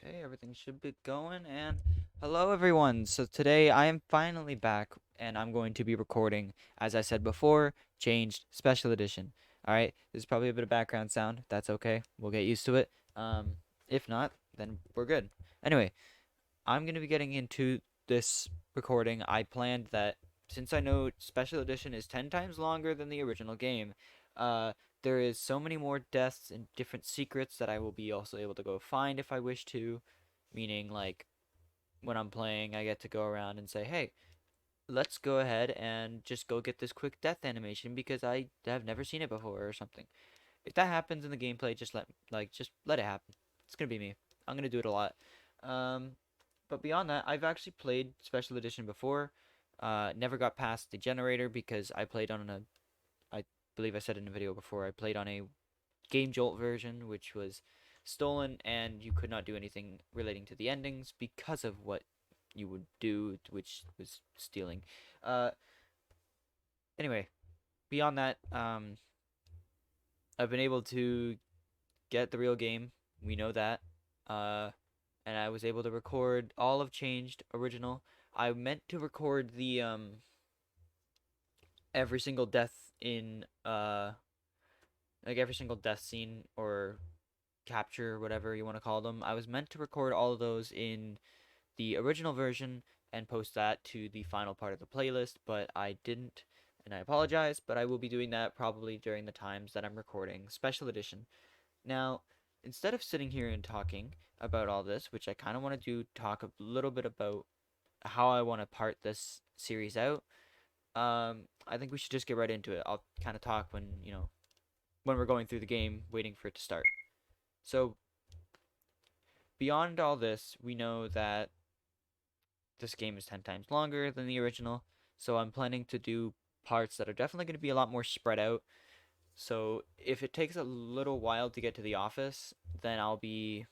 Okay, everything should be going. And hello, everyone. So today I am finally back, and I'm going to be recording, as I said before, changed special edition. All right, there's probably a bit of background sound. That's okay. We'll get used to it. If not, then we're good. Anyway, I'm gonna be getting into this recording. I planned that since I know special edition is 10 times longer than the original game, uh, there is so many more deaths and different secrets that I will be also able to go find if I wish to. Meaning, like, when I'm playing, I get to go around and say, hey, let's go ahead and just go get this quick death animation because I have never seen it before or something. If that happens in the gameplay, just let it happen. It's gonna be me. I'm gonna do it a lot. Um, but beyond that, I've actually played Special Edition before. Never got past the generator because I played on I believe I said in a video before, I played on a Game Jolt version, which was stolen, and you could not do anything relating to the endings because of what you would do, which was stealing. Uh, anyway, beyond that, I've been able to get the real game. We know that. Uh, and I was able to record all of Changed original. I meant to record the every single death in like every single death scene or capture, whatever you want to call them. I was meant to record all of those in the original version and post that to the final part of the playlist, but I didn't, and I apologize, but I will be doing that probably during the times that I'm recording Special Edition. Now, instead of sitting here and talking about all this, which I kind of want to do, talk a little bit about how I want to part this series out. I think we should just get right into it. I'll kind of talk when we're going through the game, waiting for it to start. So beyond all this, we know that this game is 10 times longer than the original. So I'm planning to do parts that are definitely going to be a lot more spread out. So if it takes a little while to get to the office, then I'll be.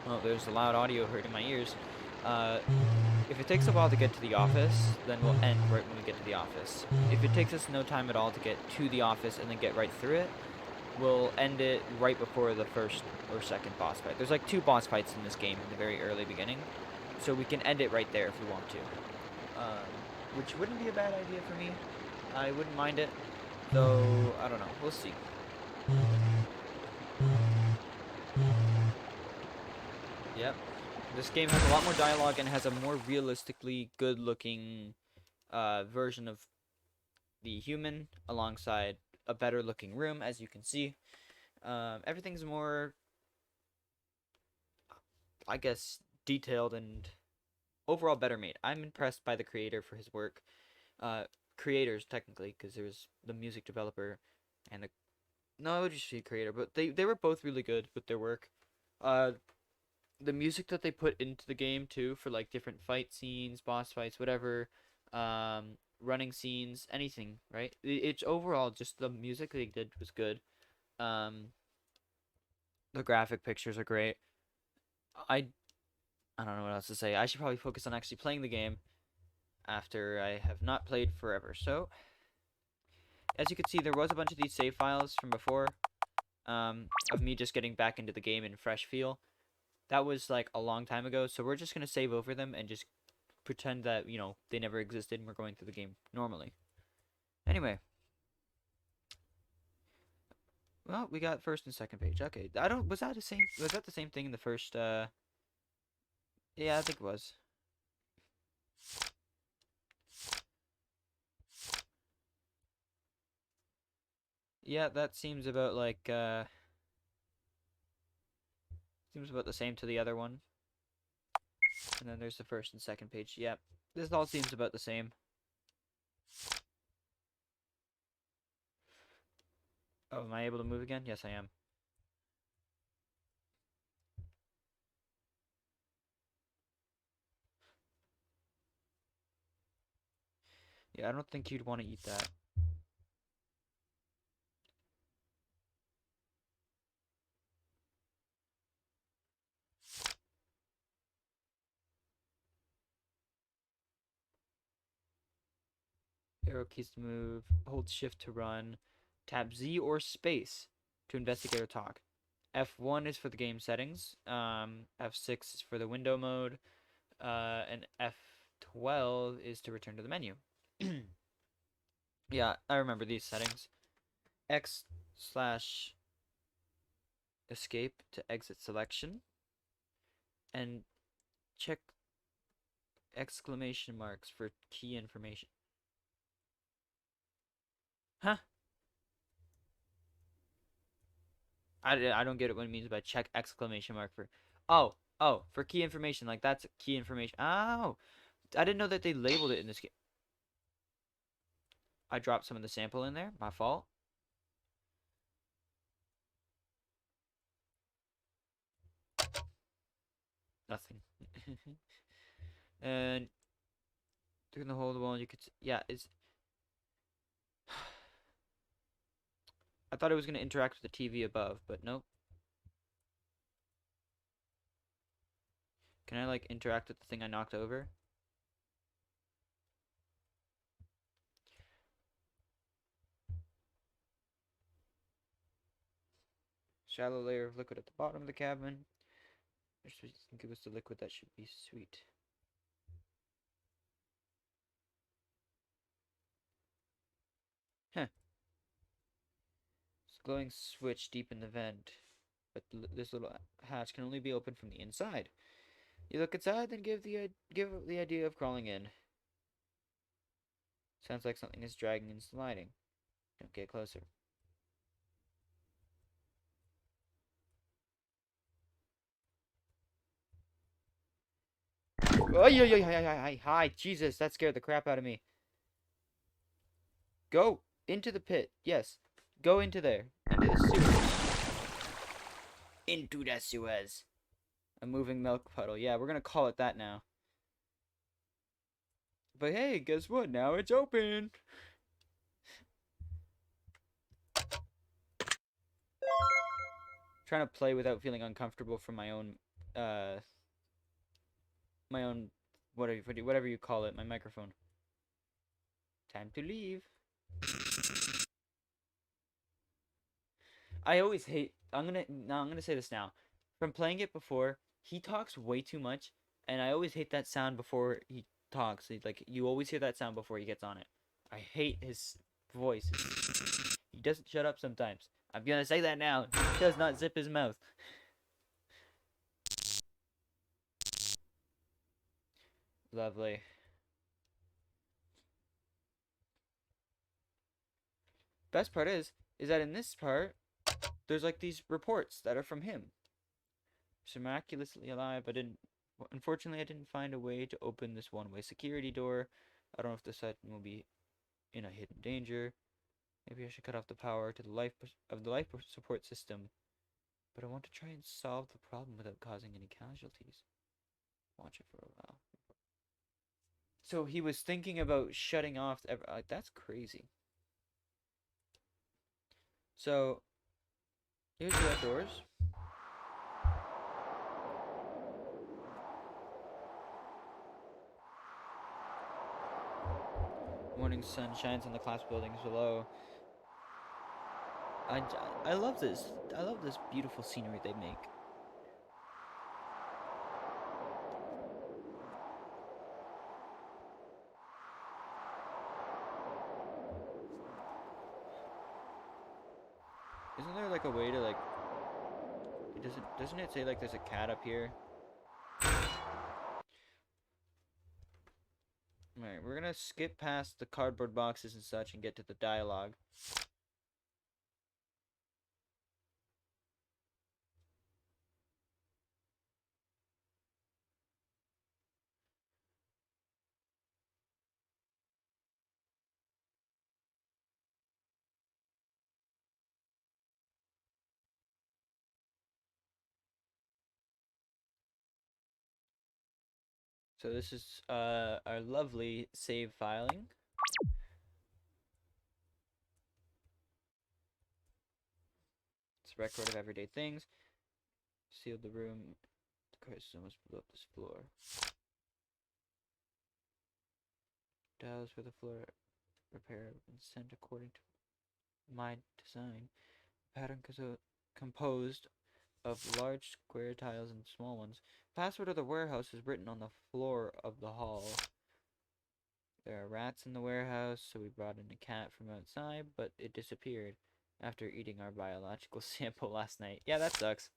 Oh, there's a loud audio hurting my ears. Uh, If it takes a while to get to the office, then we'll end right when we get to the office. If it takes us no time at all to get to the office and then get right through it, we'll end it right before the first or second boss fight. There's like two boss fights in this game in the very early beginning, so we can end it right there if we want to. Um, which wouldn't be a bad idea for me. I wouldn't mind it, though. I don't know. We'll see. Yep. This game has a lot more dialogue and has a more realistically good-looking version of the human alongside a better looking room, as you can see. Everything's more, I guess, detailed and overall better made. I'm impressed by the creator for his work. Uh, Creators, technically, because there's the music developer and the. No, I would just say creator, but they were both really good with their work. Uh, the music that they put into the game, too, for like different fight scenes, boss fights, whatever, running scenes, anything, right? It's overall just the music they did was good. Um, the graphic pictures are great. I I don't know what else to say. I should probably focus on actually playing the game after I have not played forever. So, as you can see, there was a bunch of these save files from before, of me just getting back into the game in fresh feel. That was like a long time ago, so we're just gonna save over them and just pretend that they never existed and we're going through the game normally. Anyway, well, we got first and second page. Okay, I don't. Was that the same? Was that the same thing in the first? Yeah, I think it was. Yeah, that seems about like seems about the same to the other one. And then there's the first and second page. Yep. This all seems about the same. Oh, am I able to move again? Yes, I am. Yeah, I don't think you'd want to eat that. Arrow keys to move. Hold shift to run. Tap Z or space to investigate or talk. F1 is for the game settings. F6 is for the window mode. And F12 is to return to the menu. Yeah, I remember these settings. X slash escape to exit selection. And check exclamation marks for key information. Huh? I don't get it what it means by check exclamation mark for. Oh, for key information. Like that's key information. Oh, I didn't know that they labeled it in this game. I dropped some of the sample in there. My fault. Nothing. And through the hole in the wall, you could. Yeah, it's. I thought it was gonna interact with the TV above, but nope. Can I like interact with the thing I knocked over? Shallow layer of liquid at the bottom of the cabin. I think it was the liquid that should be sweet. Huh. It's a glowing switch deep in the vent, but this little hatch can only be opened from the inside. You look inside, then give the idea of crawling in. Sounds like something is dragging and sliding. Don't get closer. Oh, hi, Jesus, that scared the crap out of me. Go into the pit. Yes, go into there. Into the sewers. Into the sewers. A moving milk puddle. Yeah, we're gonna call it that now. But hey, guess what? Now it's open. Trying to play without feeling uncomfortable from uh, my own, whatever you call it, my microphone. Time to leave. I always hate. I'm gonna say this now. From playing it before, he talks way too much, and I always hate that sound before he talks. Like you always hear that sound before he gets on it. I hate his voice. He doesn't shut up sometimes. I'm gonna say that now. He does not zip his mouth. Lovely. Best part is that in this part, there's like these reports that are from him. He's miraculously alive. Unfortunately, I didn't find a way to open this one-way security door. I don't know if the site will be in a hidden danger. Maybe I should cut off the power to the life support system. But I want to try and solve the problem without causing any casualties. Watch it for a while. So he was thinking about shutting off. That's crazy. So here's the outdoors. Morning sun shines on the collapsed buildings below. I, I love this. I love this beautiful scenery they make. Isn't there like a way to like? Doesn't it say like there's a cat up here? Alright, we're gonna skip past the cardboard boxes and such and get to the dialogue. So this is our lovely save filing. It's a record of everyday things. Sealed the room. The crisis almost blew up this floor. Dials for the floor repair and sent according to my design. Pattern composed of large square tiles and small ones. Password of the warehouse is written on the floor of the hall. There are rats in the warehouse, so we brought in a cat from outside, but it disappeared after eating our biological sample last night. Yeah, that sucks.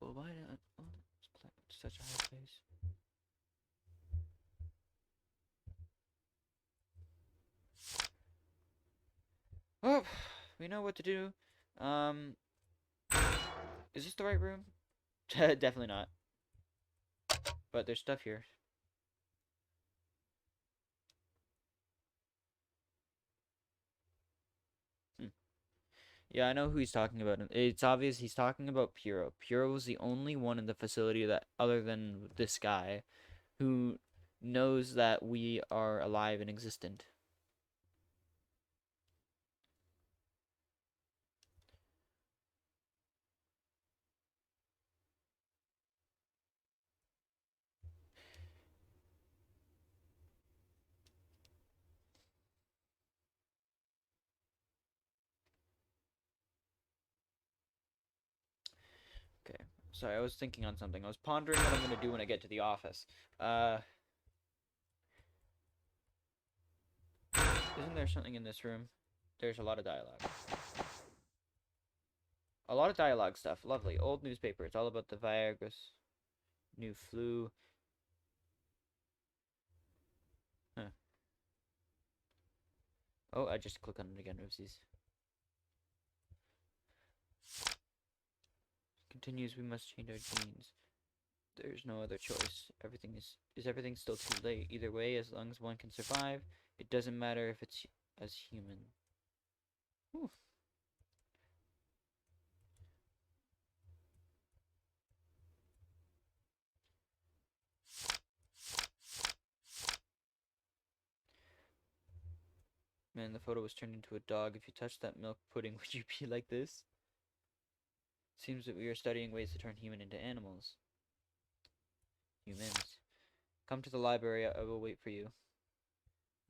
Well, why not? Oh, it's such a high place. Oh, we know what to do. Um, is this the right room? Definitely not. But there's stuff here. Hmm. Yeah, I know who he's talking about. It's obvious he's talking about Puro. Puro was the only one in the facility that, other than this guy, who knows that we are alive and existent. Okay. Sorry, I was thinking on something. I was pondering what I'm gonna do when I get to the office. Isn't there something in this room? There's a lot of dialogue. A lot of dialogue stuff. Lovely. Old newspaper. It's all about the virus. New flu. Huh. Oh, I just click on it again. Oopsies. Continues, we must change our genes. There's no other choice. Everything is everything still too late? Either way, as long as one can survive, it doesn't matter if it's as human. Whew. Man, the photo was turned into a dog. If you touched that milk pudding, would you be like this? Seems that we are studying ways to turn human into animals. Humans. Come to the library. I will wait for you.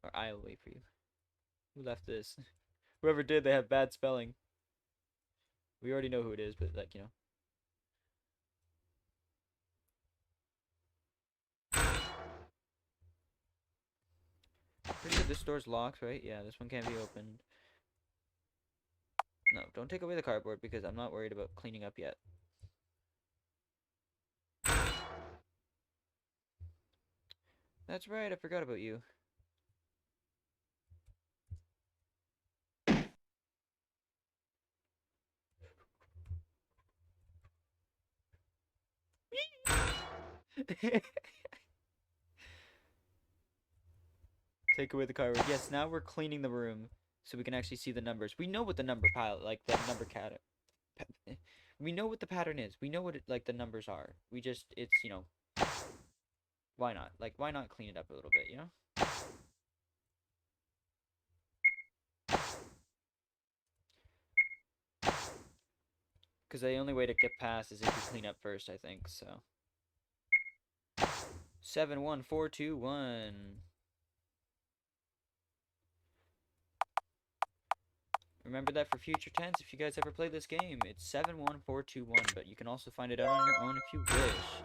Or I'll wait for you. Who left this? Whoever did, they have bad spelling. We already know who it is, but like, you know. Pretty sure this door's locked, right? Yeah, this one can't be opened. No, don't take away the cardboard because I'm not worried about cleaning up yet. That's right, I forgot about you. Take away the cardboard. Yes, now we're cleaning the room so we can actually see the numbers. We know what the number pile, like the number cat. We know what the pattern is. We know what like the numbers are. We just, it's, you know, why not? Like, why not clean it up a little bit, you know? Because the only way to get past is if you clean up first, I think, so. 71421. Remember that for future tense if you guys ever play this game. It's 71421, but you can also find it out on your own if you wish.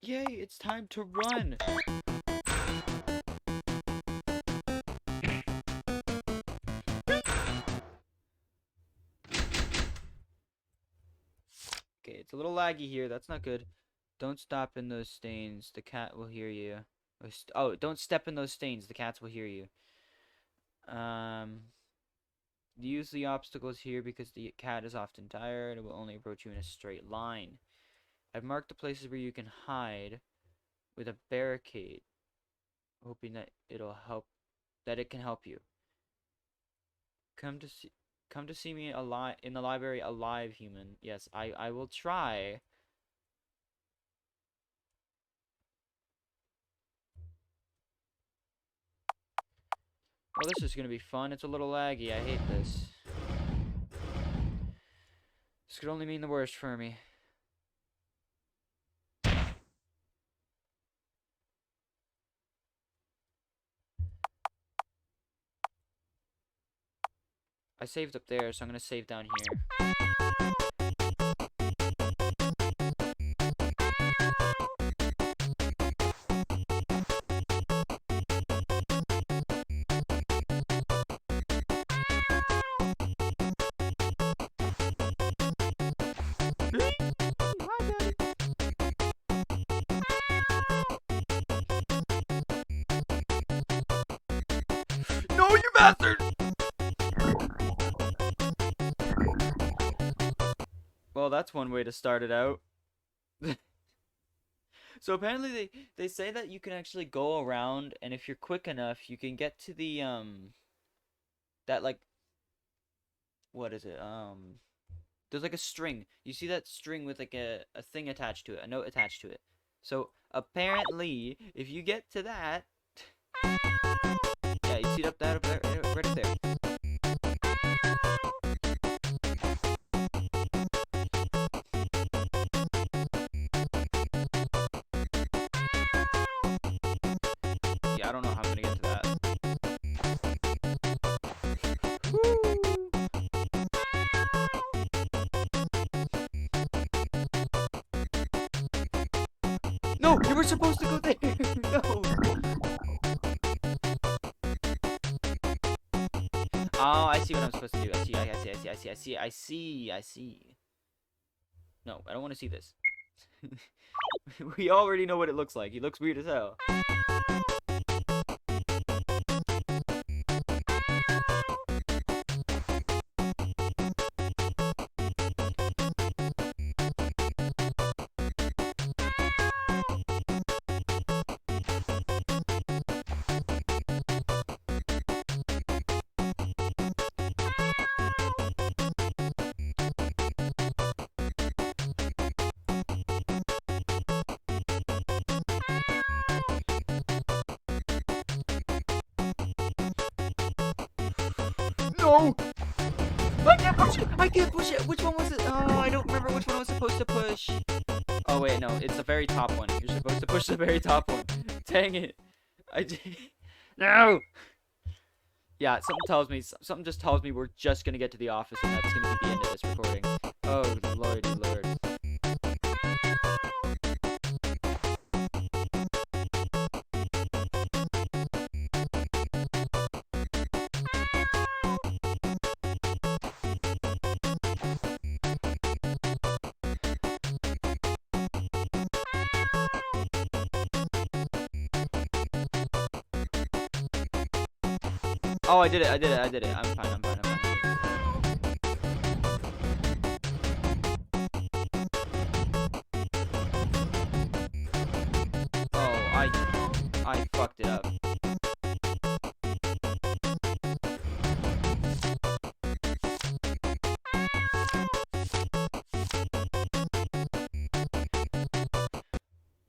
Yay, it's time to run! Okay, it's a little laggy here. That's not good. Don't stop in those stains. The cat will hear you. Oh, don't step in those stains. The cats will hear you. Use the obstacles here because the cat is often tired and will only approach you in a straight line. I've marked the places where you can hide with a barricade, hoping that it can help you. Come to see me alive in the library, alive, human. Yes, I will try. Well, this is gonna be fun. It's a little laggy. I hate this. This could only mean the worst for me. I saved up there, so I'm gonna save down here. No, you bastard! Well, that's one way to start it out. So apparently they say that you can actually go around, and if you're quick enough, you can get to the that like, what is it? There's like a string. You see that string with like a thing attached to it, a note attached to it. So apparently, if you get to that, yeah, you see it up that up there, right up there. Yeah, I don't know how I'm gonna get to that. No, you were supposed to go there. No. Oh, I see what I'm supposed to do. I see. I see. No, I don't want to see this. We already know what it looks like. He looks weird as hell. No! I can't push it! I can't push it! Which one was it? Oh, I don't remember which one I was supposed to push. Oh, wait, no. It's the very top one. You're supposed to push the very top one. Dang it. I did. No! Yeah, something just tells me we're just gonna get to the office and that's gonna be the end of this recording. Oh, lordy lord. Oh, I did it. I'm fine. Oh, I fucked it up.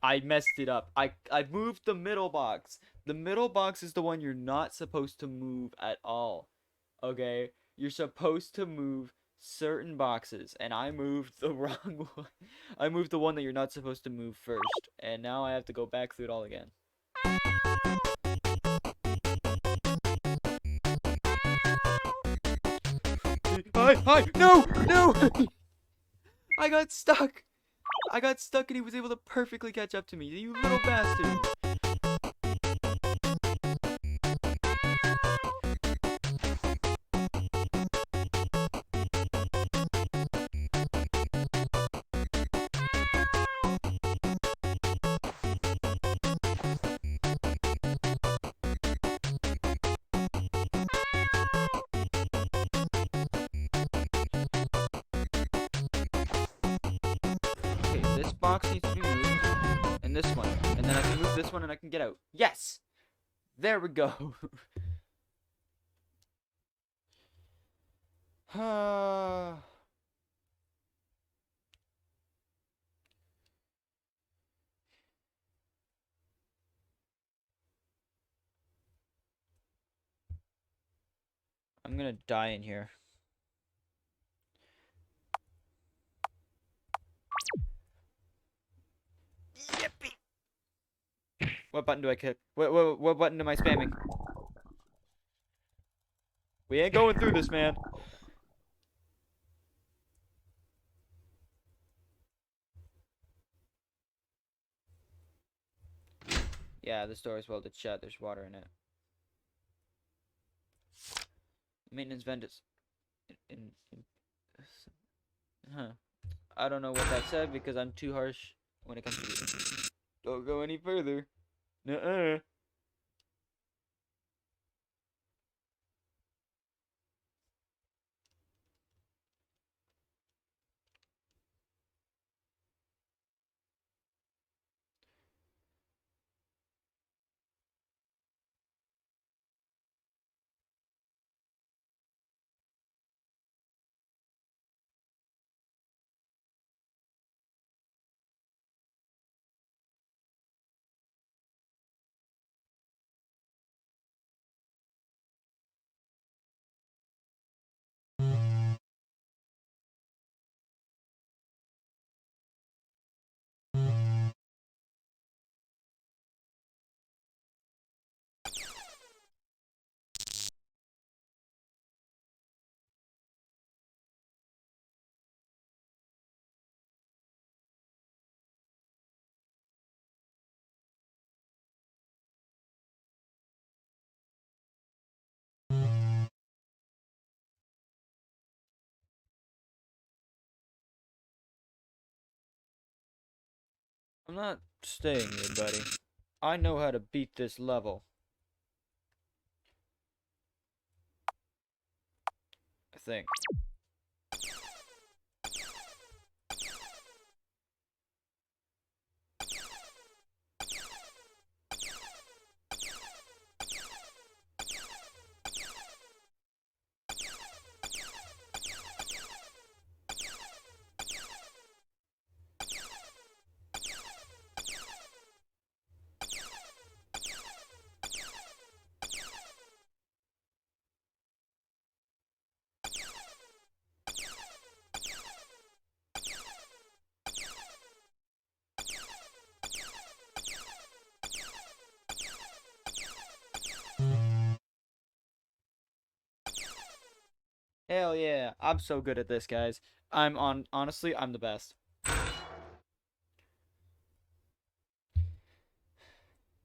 I messed it up. I moved the middle box. The middle box is the one you're not supposed to move at all. Okay? You're supposed to move certain boxes, and I moved the wrong one. I moved the one that you're not supposed to move first, and now I have to go back through it all again. Hi, no, no! I got stuck. I got stuck, and he was able to perfectly catch up to me. You little bastard. Okay, this box needs to be moved, and this one, and then I can move this one, and I can get out. Yes, there we go. I'm gonna die in here. Yippee! What button do I click? What button am I spamming? We ain't going through this, man. Yeah, this door is welded shut. There's water in it. Maintenance vent is in huh. I don't know what that said because I'm too harsh when it comes to reading. Don't go any further. Nuh-uh. I'm not staying here, buddy. I know how to beat this level. I think. Hell yeah. I'm so good at this, guys. Honestly, I'm the best.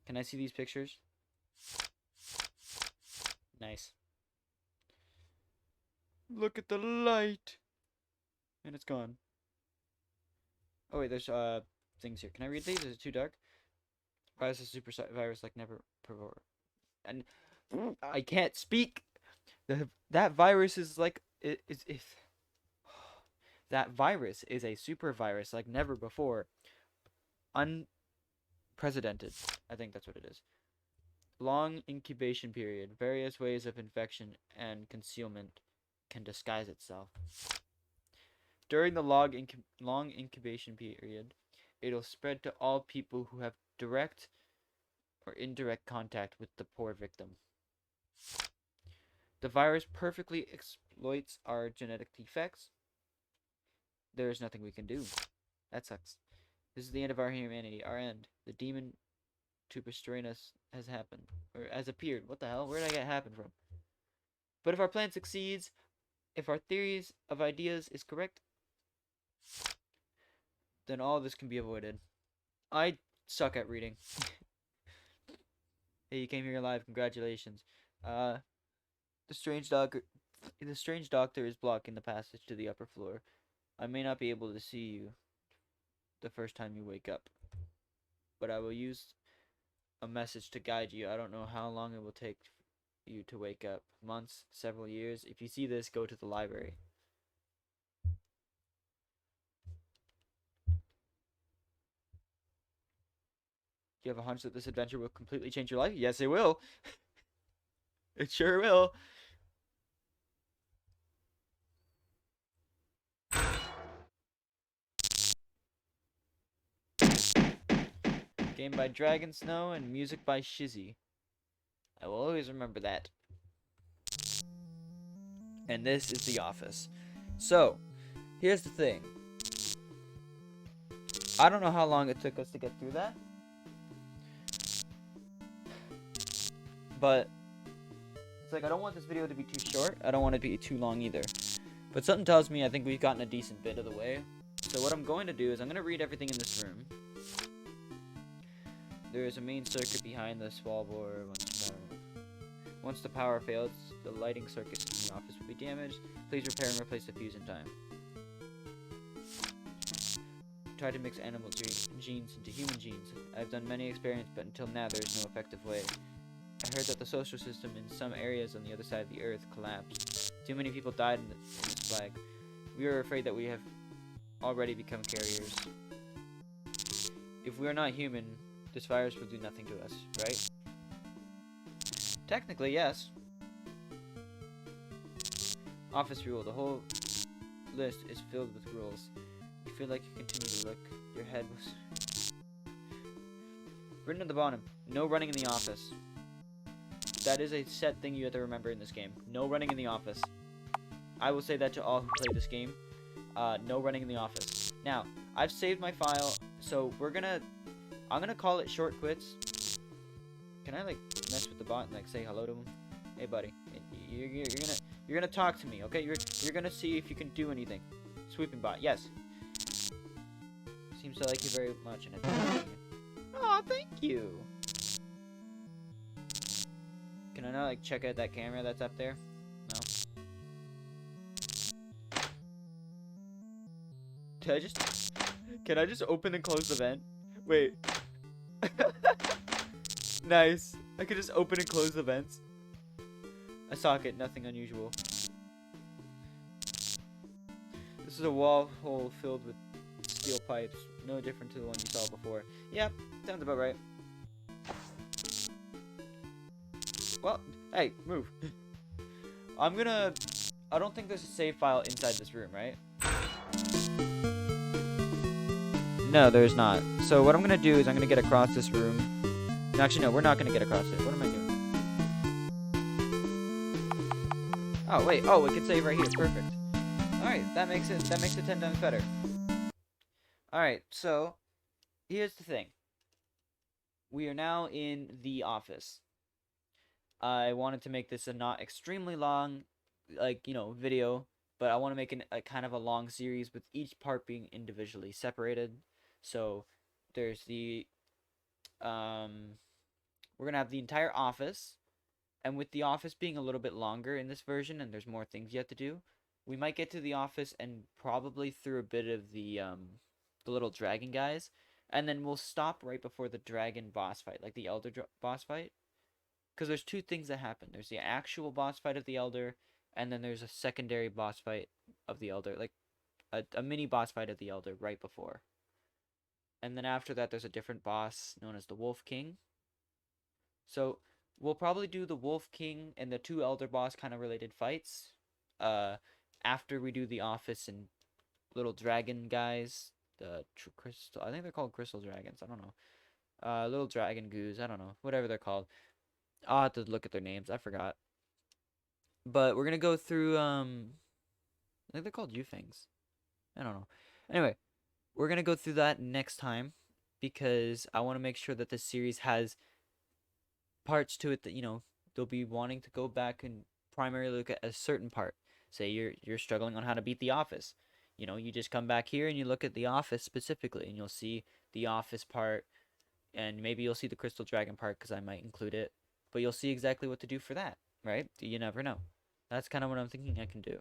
Can I see these pictures? Nice. Look at the light. And it's gone. Oh wait, there's things here. Can I read these? Is it too dark? Virus is super virus like never before. And I can't speak. That virus is like if that virus is a super virus like never before. Unprecedented. I think that's what it is. Long incubation period. Various ways of infection and concealment can disguise itself. During the long incubation period, it'll spread to all people who have direct or indirect contact with the poor victim. The virus perfectly exploits our genetic defects. There is nothing we can do. That sucks. This is the end of our humanity, our end. The demon to restrain us has happened, or has appeared. What the hell? Where did I get happen from? But if our plan succeeds, if our theories of ideas is correct, then all this can be avoided. I suck at reading. Hey, you came here alive. Congratulations. Uh, the strange doctor. The strange doctor is blocking the passage to the upper floor. I may not be able to see you the first time you wake up, but I will use a message to guide you. I don't know how long it will take you to wake up. Months, several years. If you see this, go to the library. Do you have a hunch that this adventure will completely change your life? Yes, it will. It sure will. Game by Dragon Snow and music by Shizzy. I will always remember that. And this is The Office. So, here's the thing. I don't know how long it took us to get through that. But It's like I don't want this video to be too short. I don't want it to be too long either. But something tells me I think we've gotten a decent bit of the way. So what I'm going to do is I'm going to read everything in this room. There is a main circuit behind the wall board. Once the power fails, the lighting circuits in the office will be damaged. Please repair and replace the fuse in time. Try to mix animal genes into human genes. I've done many experiments, but until now there is no effective way. I heard that the social system in some areas on the other side of the earth collapsed. Too many people died in this plague. We are afraid that we have already become carriers. If we are not human, this virus will do nothing to us, right? Technically, yes. Office rule. The whole list is filled with rules. You feel like you continue to look. Your head was... Written at the bottom. No running in the office. That is a set thing you have to remember in this game. No running in the office. I will say that to all who play this game. No running in the office. Now, I've saved my file, so I'm gonna call it short quits. Can I like mess with the bot and like say hello to him? Hey buddy, you're gonna talk to me, okay? You're gonna see if you can do anything. Sweeping bot, yes. Seems to like you very much, and it's oh, thank you. Can I not like check out that camera that's up there? No. Can I just open and close the vent? Wait. Nice. I could just open and close the vents. A socket, nothing unusual. This is a wall hole filled with steel pipes. No different to the one you saw before. Yep, sounds about right. Well, hey, move. I don't think there's a save file inside this room, right? No, there's not. So what I'm gonna do is I'm gonna get across this room. Actually, no, we're not gonna get across it. What am I doing? Oh, wait. Oh, we can save right here. Perfect. Alright, that makes it 10 times better. Alright, so here's the thing. We are now in the office. I wanted to make this a not extremely long, like, you know, video, but I want to make a kind of a long series with each part being individually separated. So there's the we're gonna have the entire office, and with the office being a little bit longer in this version and there's more things you have to do, we might get to the office and probably through a bit of the little dragon guys, and then we'll stop right before the dragon boss fight, like the elder boss fight. Because there's two things that happen. There's the actual boss fight of the Elder, and then there's a secondary boss fight of the Elder. Like, a mini boss fight of the Elder right before. And then after that, there's a different boss known as the Wolf King. So, we'll probably do the Wolf King and the two Elder boss kind of related fights. After we do the Office and little dragon guys. The crystal... I think they're called crystal dragons. I don't know. Little dragon goos. I don't know. Whatever they're called. I'll have to look at their names. I forgot. But we're going to go through, I think they're called Yufangs. I don't know. Anyway, we're going to go through that next time because I want to make sure that this series has parts to it that, you know, they'll be wanting to go back and primarily look at a certain part. Say you're struggling on how to beat The Office. You know, you just come back here and you look at The Office specifically and you'll see The Office part and maybe you'll see the Crystal Dragon part because I might include it. But you'll see exactly what to do for that, right? You never know. That's kind of what I'm thinking I can do.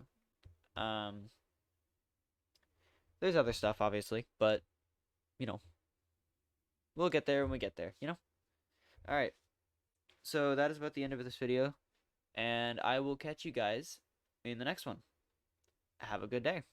There's other stuff, obviously, but, you know, we'll get there when we get there, you know? Alright, so that is about the end of this video, and I will catch you guys in the next one. Have a good day.